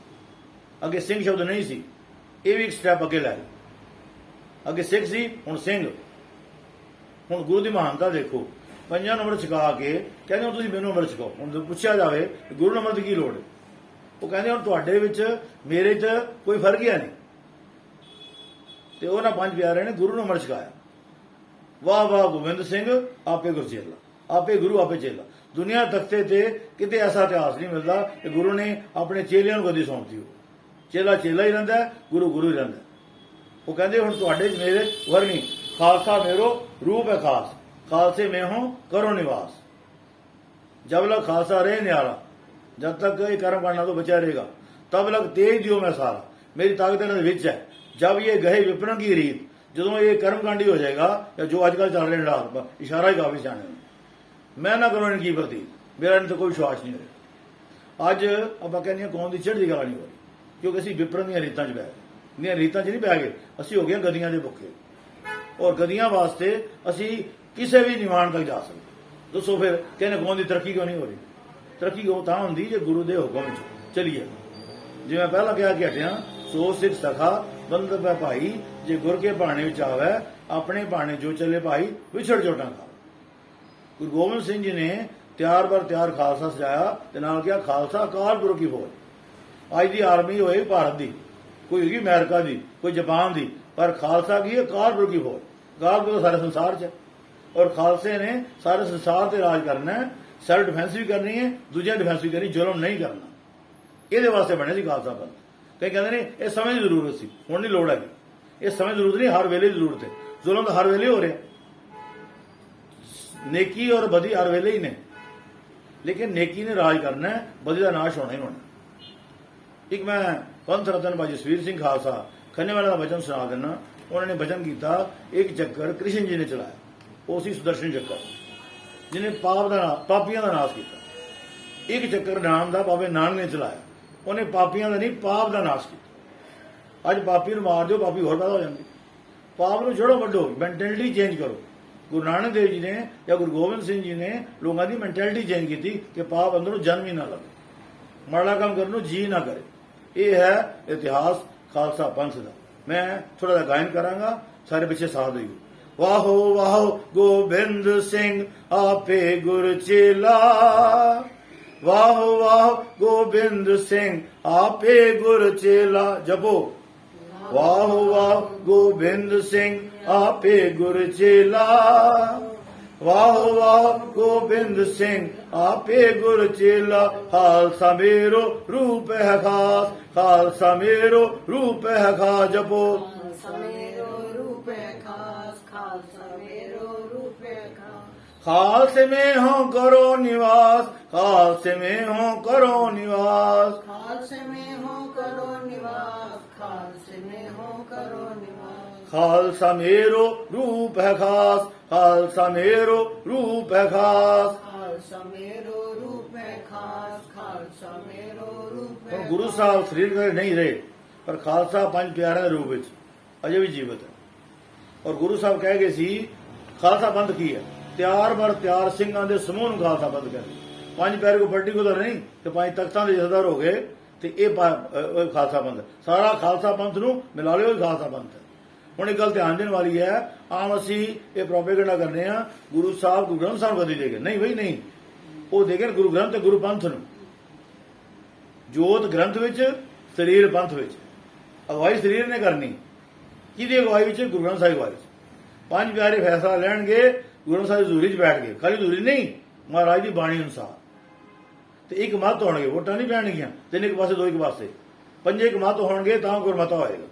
ਅੱਗੇ ਸਿੰਘ ਸ਼ਬਦ ਨਹੀਂ ਸੀ, ਇਹ ਵੀ ਇੱਕ ਸਟੈਪ ਅੱਗੇ ਲੈ ਗਏ। ਅੱਗੇ ਸਿੱਖ ਸੀ, ਹੁਣ ਸਿੰਘ। ਹੁਣ ਗੁਰੂ ਦੀ ਮਹਾਨਤਾ ਦੇਖੋ, 5 ਨੂੰ ਅੰਮ੍ਰਿਤ ਛਕਾ ਕੇ ਕਹਿੰਦੇ ਹੁਣ ਤੁਸੀਂ ਮੈਨੂੰ ਅੰਮ੍ਰਿਤ ਛਕਾਓ। ਹੁਣ ਪੁੱਛਿਆ ਜਾਵੇ ਗੁਰੂ ਨੂੰ ਅੰਮ੍ਰਿਤ ਦੀ ਕੀ ਲੋੜ ਹੈ? ਉਹ ਕਹਿੰਦੇ ਹੁਣ ਤੁਹਾਡੇ ਵਿੱਚ ਮੇਰੇ 'ਚ ਕੋਈ ਫਰਕ ਹੀ ਨਹੀਂ। ਤੇ ਉਹਨਾਂ 5 ਪਿਆਰਿਆਂ ਨੇ ਗੁਰੂ ਨੂੰ ਅੰਮ੍ਰਿਤ ਛਕਾਇਆ। ਵਾਹ ਵਾਹ ਗੋਬਿੰਦ ਸਿੰਘ, ਆਪੇ ਗੁਰੂ ਚੇਲਾ, ਆਪੇ ਗੁਰੂ ਆਪੇ ਚੇਲਾ। ਦੁਨੀਆ ਤਖਤੇ ਤੇ ਕਿਤੇ ਐਸਾ ਇਤਿਹਾਸ ਨਹੀਂ ਮਿਲਦਾ ਕਿ ਗੁਰੂ ਨੇ ਆਪਣੇ ਚੇਲਿਆਂ ਨੂੰ ਕਦੀ ਸੌਂਪਦੀ ਹੋ। ਚੇਲਾ ਚੇਲਾ ਹੀ ਰਹਿੰਦਾ, ਗੁਰੂ ਗੁਰੂ ਹੀ ਰਹਿੰਦਾ। ਉਹ ਕਹਿੰਦੇ ਹੁਣ ਤੁਹਾਡੇ 'ਚ ਮੇਰੇ ਵਰ ਨਹੀਂ। ਖਾਲਸਾ ਮੇਰੋ रूप है खास, खालसे में हो करो निवास। जब लग खालसा रहे न्यारा, जब तक ये कर्म करना तो बचा रहेगा, तब लग तेज दियो मैं सारा, मेरी ताकत इन्हां दे विच है। जब ये गए विपणन की रीत, जो ये कर्मकांडी हो जाएगा, या जो अजकल चल रहे हैं इशारा ही काफी जाने, मैं ना करो इनकी प्रति, मेरा इन तो कोई विश्वास नहीं हो। अज आप कहने कौन की चढ़ती गल नहीं हो रही, क्योंकि असीं विपणन दी रीतां च बह गए, रीतां च नहीं बह गए, असीं हो गए गदियां दे भुखे। और गदियां वास्ते असी किसी भी निवाण तक जा सकते। दसो फिर कहने कौन की तरक्की क्यों नहीं हो रही? तरक्की क्यों तां हुंदी जे गुरु दे हुक्म च चलिए। जिवें पहला कहा कि हटिया सो सिख सखा बंधप है भाई, जे गुर के भाणे विच आवे अपने भाणे जो चले भाई विछड़ चोटां खा। गुरु गोबिंद सिंह जी ने तैयार बर तैयार खालसा सजाया ते नाल कहा खालसा अकाल पुरख की फौज। अज दी आर्मी होए भारत दी, कोई होगी अमेरिका दी, कोई जापान दी, पर खालसा की अकाल पुरख की फौज। अकाल पुरख सारे संसार च, और खालसे ने सारे संसार से राज करना है। सैल्फ डिफेंस भी करनी है, दूजिया डिफेंस भी करनी, जुल्म नहीं करना। ये वास्ते बने खालसा पंथ। कई कहते ने यह समय की जरूरत सी, हुण नहीं लोड़ हैगी। इस समय जरूरत नहीं, हर वेले की जरूरत है। जुल्म तो हर वेले हो रहा, नेकी और बदी हर वेले ही ने, लेकिन नेकी ने राज करना है, बदी का नाश होना ही होना। एक मैं पंथ रतन भाई जसवीर सिंह खालसा खन्ने वाले का वचन सुना देना। उन्होंने वचन किया, एक चक्कर कृष्ण जी ने चलाया, वो सी सुदर्शन चक्कर, जिन्हें पापियां का नाश किया। एक चक्कर नाम का बाबे नानक ने चलाया, उन्हें पापियां का नहीं पाप का नाश किया। अज पापी मार दो, पापी होर पैदा हो जाएंगे। पाप को जड़ों वड्डो, मैंटेलिटी चेंज करो। गुरु नानक देव जी ने या गुरु गोबिंद सिंह जी ने लोगों की मैंटेलिटी चेंज की कि पाप अंदरों जन्म ही ना लगे, माड़ा काम करने जी ना करे। यह है इतिहास खालसा पंथ का। मैं थोड़ा सा गायन करांगा, सारे पिछे साथ देइयो। वाहो वाहो गोबिंद सिंह आपे गुर चेला, वाहो वाहो गोबिंद सिंह आपे गुर चेला। जपो वाहो वाहो गोबिंद सिंह आपे गुर चेला, वाहो वाहो गोबिंद सिंह आपे गुर चेला। खालसा मेरो रूप है खास, खालसा मेरो रूप है खास। जपो खालसा मेरो रूप है खास, खालसा मेरो रूप है खास। खालसे में हो करो निवास, खालसे में हो करो निवास, खालसे में हो करो निवास, खालसे में हो करो निवास। खालसा मेरो रूप है खास, खालसा मेरो रूप है खास, खालसा मेरो रूप है खास, खालसा मेरो रूप है। गुरु साहब शरीर में नहीं रहे, पर खालसा 5 प्यारिਆਂ ਦੇ ਰੂਪ ਵਿੱਚ ਅਜੇ ਵੀ ਜੀਵਤ ਹੈ। और गुरु साहब कह गए सी खालसा पंथ की है, ਤਿਆਰ ਬਰ ਤਿਆਰ ਸਿੰਘਾਂ ਦੇ ਸਮੂਹ ਨੂੰ ਖਾਲਸਾ ਪੰਥ ਕਹਿੰਦੇ। 5 ਪਿਆਰੇ ਕੋ ਵੱਡੀ ਕੋ ਤਾਂ ਨਹੀਂ, ਤੇ 5 ਤਖਤਾਂ ਦੇ ਜਥੇਦਾਰ ਹੋ ਗਏ, ਤੇ ਇਹ ਖਾਲਸਾ ਪੰਥ, ਸਾਰਾ ਖਾਲਸਾ ਪੰਥ ਨੂੰ ਮਿਲਾ ਲਿਓ, ਇਹ ਖਾਲਸਾ ਪੰਥ ਹੈ। ਹੁਣ ਇੱਕ ਗੱਲ ਧਿਆਨ ਦੇਣ ਵਾਲੀ ਹੈ, ਆਮ ਅਸੀਂ ਇਹ ਪ੍ਰੋਪੇਗੈਂਡਾ ਕਰਨੇ ਆ ਗੁਰੂ ਸਾਹਿਬ ਗੁਰੂ ਗ੍ਰੰਥ ਸਾਹਿਬ ਕਦੀ ਦੇ ਗਏ, ਨਹੀਂ ਬਈ ਨਹੀਂ, ਉਹ ਦੇ ਗਏ ਗੁਰੂ ਗ੍ਰੰਥ ਤੇ ਗੁਰੂ ਪੰਥ ਨੂੰ। ਜੋਤ ਗ੍ਰੰਥ ਵਿੱਚ, ਸਰੀਰ ਪੰਥ ਵਿੱਚ। ਅਗਵਾਈ ਸਰੀਰ ਨੇ ਕਰਨੀ, ਕਿਹਦੀ ਅਗਵਾਈ ਵਿੱਚ? ਗੁਰੂ ਗ੍ਰੰਥ ਸਾਹਿਬ ਅਗਵਾਈ ਵਿੱਚ। ਪੰਜ ਪਿਆਰੇ ਫੈਸਲਾ ਲੈਣਗੇ, ਗੁਰੂ ਗ੍ਰੰਥ ਸਾਹਿਬ ਦੀ ਹਜ਼ੂਰੀ 'ਚ ਬੈਠ ਗਏ, ਖਾਲੀ ਹਜ਼ੂਰੀ ਨਹੀਂ, ਮਹਾਰਾਜ ਦੀ ਬਾਣੀ ਅਨੁਸਾਰ। ਤੇ ਇੱਕ ਮੱਤ ਹੋਣਗੇ, ਵੋਟਾਂ ਨਹੀਂ ਪੈਣਗੀਆਂ ਤਿੰਨ ਇੱਕ ਪਾਸੇ ਦੋ ਇੱਕ ਪਾਸੇ, ਪੰਜੇ ਇੱਕ ਮੱਤ ਹੋਣਗੇ ਤਾਂ ਗੁਰਮਤਾ ਹੋਏਗਾ।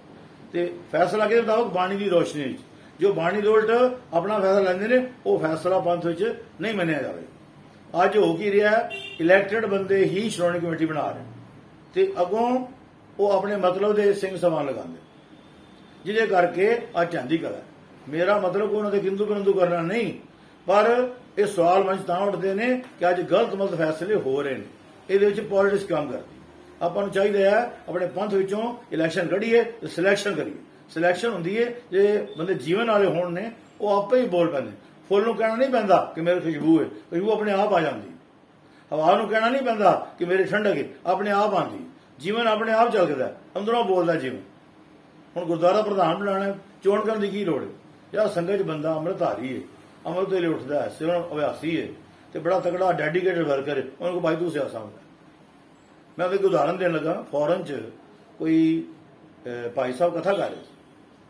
ਤੇ ਫੈਸਲਾ ਕਿਹਦੇ ਮੁਤਾਬਕ? ਬਾਣੀ ਦੀ ਰੋਸ਼ਨੀ ਵਿੱਚ। ਜੋ ਬਾਣੀ ਦੇ ਉਲਟ ਆਪਣਾ ਫੈਸਲਾ ਲੈਂਦੇ ਨੇ, ਉਹ ਫੈਸਲਾ ਪੰਥ ਵਿੱਚ ਨਹੀਂ ਮੰਨਿਆ ਜਾਵੇ। ਅੱਜ ਹੋ ਕੀ ਰਿਹਾ? ਇਲੈਕਟਡ ਬੰਦੇ ਹੀ ਸ਼੍ਰੋਮਣੀ ਕਮੇਟੀ ਬਣਾ ਰਹੇ ਤੇ ਅੱਗੋਂ ਉਹ ਆਪਣੇ ਮਤਲਬ ਦੇ ਸਿੰਘ ਸਮਾਨ ਲਗਾਉਂਦੇ, ਜਿਹਦੇ ਕਰਕੇ ਅੱਜ ਝਾਂਦੀ ਕਲਾ। ਮੇਰਾ ਮਤਲਬ ਉਹਨਾਂ ਦੇ ਕਿੰਦੂ ਪਰੰਦੂ ਕਰਨਾ ਨਹੀਂ, ਪਰ ਇਹ ਸਵਾਲ ਮੰਚ ਤਾਂ ਉੱਠਦੇ ਨੇ ਕਿ ਅੱਜ ਗਲਤ ਮਲਤ ਫੈਸਲੇ ਹੋ ਰਹੇ ਨੇ, ਇਹਦੇ ਵਿੱਚ ਪੋਲਿਟਿਕਸ ਕੰਮ ਕਰਦੀ। ਆਪਾਂ ਨੂੰ ਚਾਹੀਦਾ ਹੈ ਆਪਣੇ ਪੰਥ ਵਿੱਚੋਂ ਇਲੈਕਸ਼ਨ ਕੱਢੀਏ ਤੇ ਸਿਲੈਕਸ਼ਨ ਕਰੀਏ। ਸਿਲੈਕਸ਼ਨ ਹੁੰਦੀ ਹੈ ਜੇ ਬੰਦੇ ਜੀਵਨ ਵਾਲੇ ਹੋਣ ਨੇ, ਉਹ ਆਪੇ ਹੀ ਬੋਲ ਪੈਂਦੇ। ਫੁੱਲ ਨੂੰ ਕਹਿਣਾ ਨਹੀਂ ਪੈਂਦਾ ਕਿ ਮੇਰੇ ਖੁਸ਼ਬੂ ਹੈ, ਖੁਸ਼ਬੂ ਆਪਣੇ ਆਪ ਆ ਜਾਂਦੀ। ਹਵਾ ਨੂੰ ਕਹਿਣਾ ਨਹੀਂ ਪੈਂਦਾ ਕਿ ਮੇਰੇ ਠੰਡਕ ਹੈ, ਆਪਣੇ ਆਪ ਆਉਂਦੀ। ਜੀਵਨ ਆਪਣੇ ਆਪ ਚੱਲਦਾ, ਅੰਦਰੋਂ ਬੋਲਦਾ ਜੀਵਨ। ਹੁਣ ਗੁਰਦੁਆਰਾ ਪ੍ਰਧਾਨ ਬਣਾਉਣਾ, ਚੋਣ ਕਰਨ ਦੀ ਕੀ ਲੋੜ ਹੈ? ਯਾਰ ਸੰਗਤ 'ਚ ਬੰਦਾ ਅੰਮ੍ਰਿਤਧਾਰੀ ਹੈ, ਅੰਮ੍ਰਿਤ ਵੇਲੇ ਉੱਠਦਾ ਹੈ, ਸਿਰੋਂ ਅਭਿਆਸੀ ਹੈ ਤੇ ਬੜਾ ਤਕੜਾ ਡੈਡੀਕੇਟਡ ਵਰਕਰ ਹੈ, ਉਹਨਾਂ ਕੋਲ ਭਾਈ ਤੂੰ ਸਿਆ ਸਮਝਦਾ। ਮੈਂ ਇੱਕ ਉਦਾਹਰਨ ਦੇਣ ਲੱਗਾ, ਫੋਰਨ 'ਚ ਕੋਈ ਭਾਈ ਸਾਹਿਬ ਕਥਾ ਕਰ ਰਹੇ ਸੀ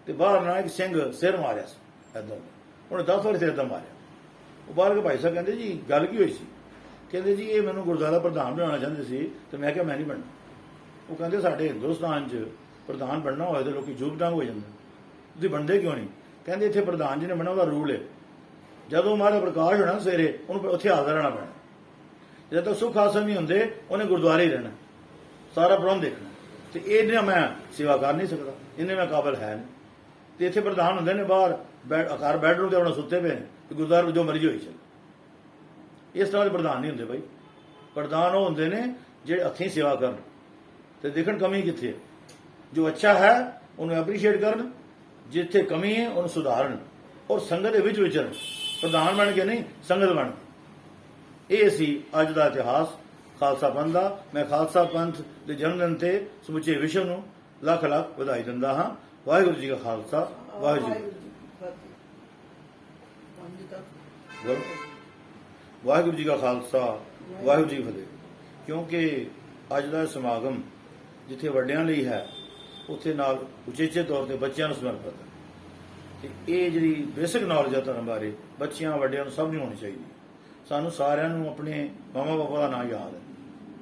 ਤੇ ਬਾਹਰ ਨਾ ਇੱਕ ਸਿੰਘ ਸਿਰ ਮਾਰਿਆ ਸੀ ਇੱਦਾਂ, ਉਹਨੇ 10 ਵਾਰੀ ਸਿਰ ਇੱਦਾਂ ਮਾਰਿਆ। ਉਹ ਬਾਹਰ ਕੇ ਭਾਈ ਸਾਹਿਬ ਕਹਿੰਦੇ ਜੀ ਗੱਲ ਕੀ ਹੋਈ ਸੀ? ਕਹਿੰਦੇ ਜੀ ਇਹ ਮੈਨੂੰ ਗੁਰਦੁਆਰਾ ਪ੍ਰਧਾਨ ਬਣਾਉਣਾ ਚਾਹੁੰਦੇ ਸੀ ਤੇ ਮੈਂ ਕਿਹਾ ਮੈਂ ਨਹੀਂ ਬਣਨਾ। ਉਹ ਕਹਿੰਦੇ ਸਾਡੇ ਹਿੰਦੁਸਤਾਨ 'ਚ ਪ੍ਰਧਾਨ ਬਣਨਾ ਹੋਏ ਤਾਂ ਲੋਕੀ ਜੂਬ ਡਾਂਗ ਹੋ ਜਾਂਦੇ, ਤੁਸੀਂ ਬਣਦੇ ਕਿਉਂ ਨਹੀਂ? ਕਹਿੰਦੇ ਇੱਥੇ ਪ੍ਰਧਾਨ ਜੀ ਨੇ ਬਣਨਾ, ਉਹਦਾ ਰੂਲ ਹੈ ਜਦੋਂ ਮਹਾਰਾਜ ਪ੍ਰਕਾਸ਼ ਹੋਣਾ ਸਵੇਰੇ ਉਹਨੂੰ ਉੱਥੇ ਹਾਜ਼ਰ ਰਹਿਣਾ ਪੈਣਾ। ਜਦ ਤੱਕ ਸੁੱਖ ਆਸਣ ਨਹੀਂ ਹੁੰਦੇ ਉਹਨੇ ਗੁਰਦੁਆਰੇ ਹੀ ਰਹਿਣਾ, ਸਾਰਾ ਪ੍ਰਬੰਧ ਦੇਖਣਾ। ਤੇ ਇਹਨੇ ਮੈਂ ਸੇਵਾ ਕਰ ਨਹੀਂ ਸਕਦਾ, ਇਹਨੇ ਮੈਂ ਕਾਬਲ ਹੈ ਨਹੀਂ। ਤੇ ਇੱਥੇ ਪ੍ਰਧਾਨ ਹੁੰਦੇ ਨੇ ਬਾਹਰ ਘਰ ਬੈਡਰੂਮ ਤੇ ਆਪਣਾ ਸੁੱਤੇ ਪਏ ਨੇ, ਗੁਰਦੁਆਰੇ ਜੋ ਮਰਜ਼ੀ ਹੋਈ ਚੱਲ। ਇਸ ਤਰ੍ਹਾਂ ਦੇ ਪ੍ਰਧਾਨ ਨਹੀਂ ਹੁੰਦੇ ਬਾਈ। ਪ੍ਰਧਾਨ ਉਹ ਹੁੰਦੇ ਨੇ ਜਿਹੜੇ ਹੱਥੀਂ ਸੇਵਾ ਕਰਨ ਤੇ ਦੇਖਣ ਕਮੀ ਕਿੱਥੇ ਹੈ। ਜੋ ਅੱਛਾ ਹੈ ਉਹਨੂੰ ਐਪਰੀਸ਼ੀਏਟ ਕਰਨ, ਜਿੱਥੇ ਕਮੀ ਹੈ ਉਹਨੂੰ ਸੁਧਾਰਨ, ਔਰ ਸੰਗਤ ਦੇ ਵਿੱਚ ਵਿਚਰਨ। ਪ੍ਰਧਾਨ ਬਣ ਕੇ ਨਹੀਂ, ਸੰਗਤ ਬਣ ਕੇ। ਇਹ ਸੀ ਅੱਜ ਦਾ ਇਤਿਹਾਸ ਖਾਲਸਾ ਪੰਥ ਦਾ। ਮੈਂ ਖਾਲਸਾ ਪੰਥ ਦੇ ਜਨਮ ਦਿਨ ਤੇ ਸਮੁੱਚੇ ਵਿਸ਼ਵ ਨੂੰ ਲੱਖ ਲੱਖ ਵਧਾਈ ਦਿੰਦਾ ਹਾਂ। ਵਾਹਿਗੁਰੂ ਜੀ ਕਾ ਖਾਲਸਾ, ਵਾਹਿਗੁਰੂ ਜੀ ਵਾਹਿਗੁਰੂ ਜੀ ਕਾ ਖਾਲਸਾ, ਵਾਹਿਗੁਰੂ ਜੀ ਕੀ ਫਤਿਹ। ਕਿਉਂਕਿ ਅੱਜ ਦਾ ਸਮਾਗਮ ਜਿੱਥੇ ਵੱਡਿਆਂ ਲਈ ਹੈ, ਉੱਥੇ ਨਾਲ ਉਚੇਚੇ ਤੌਰ ਤੇ ਬੱਚਿਆਂ ਨੂੰ ਸਮਰਪਿਤ ਹੈ। ਤੇ ਇਹ ਜਿਹੜੀ ਬੇਸਿਕ ਨੌਲੇਜ ਹੈ ਧਰਮ ਬਾਰੇ, ਬੱਚਿਆਂ ਵੱਡਿਆਂ ਨੂੰ ਸਭ ਨੂੰ ਹੋਣੀ ਚਾਹੀਦੀ ਹੈ। ਸਾਨੂੰ ਸਾਰਿਆਂ ਨੂੰ ਆਪਣੇ ਮਾਮਾ ਬਾਪਾ ਦਾ ਨਾਂ ਯਾਦ ਹੈ,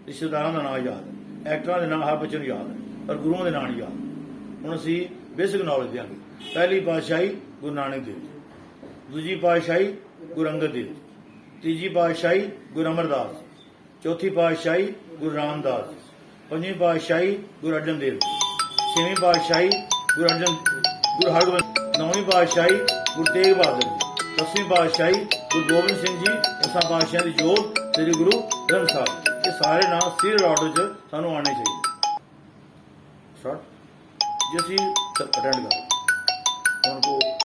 ਰਿਸ਼ਤੇਦਾਰਾਂ ਦਾ ਨਾਂ ਯਾਦ ਹੈ, ਐਕਟਰਾਂ ਦੇ ਨਾਂ ਹਰ ਬੱਚੇ ਨੂੰ ਯਾਦ ਹੈ, ਪਰ ਗੁਰੂਆਂ ਦੇ ਨਾਂ ਨਹੀਂ ਯਾਦ। ਹੁਣ ਅਸੀਂ ਬੇਸਿਕ ਨੌਲੇਜ ਦਿਆਂਗੇ। ਪਹਿਲੀ ਪਾਤਸ਼ਾਹੀ ਗੁਰੂ ਨਾਨਕ ਦੇਵ ਜੀ, ਦੂਜੀ ਪਾਤਸ਼ਾਹੀ ਗੁਰੂ ਅੰਗਦ ਦੇਵ ਜੀ, ਤੀਜੀ ਪਾਤਸ਼ਾਹੀ ਗੁਰੂ ਅਮਰਦਾਸ, ਚੌਥੀ ਪਾਤਸ਼ਾਹੀ ਗੁਰੂ ਰਾਮਦਾਸ, ਪੰਜਵੀਂ ਪਾਤਸ਼ਾਹੀ ਗੁਰੂ ਅਰਜਨ ਦੇਵ ਜੀ, ਛੇਵੀਂ ਪਾਤਸ਼ਾਹੀ ਗੁਰੂ ਹਰਗੋਬਿੰਦ, ਨੌਵੀਂ ਪਾਤਸ਼ਾਹੀ ਗੁਰੂ ਤੇਗ ਬਹਾਦਰ ਜੀ, 10ਵੀਂ ਪਾਤਸ਼ਾਹੀ ਗੁਰੂ ਗੋਬਿੰਦ ਸਿੰਘ ਜੀ, 10 ਪਾਤਸ਼ਾਹੀਆਂ ਦੀ ਜੋਤ ਸ੍ਰੀ ਗੁਰੂ ਗ੍ਰੰਥ ਸਾਹਿਬ। ਇਹ ਸਾਰੇ ਨਾਮ ਸੀਰੀਅਲ ਆਰਡਰ 'ਚ ਸਾਨੂੰ ਆਉਣੇ ਚਾਹੀਦੇ। ਜੇ ਅਸੀਂ ਅਟੈਂਡ ਕਰਾਂਗੇ ਹੁਣ ਕੋ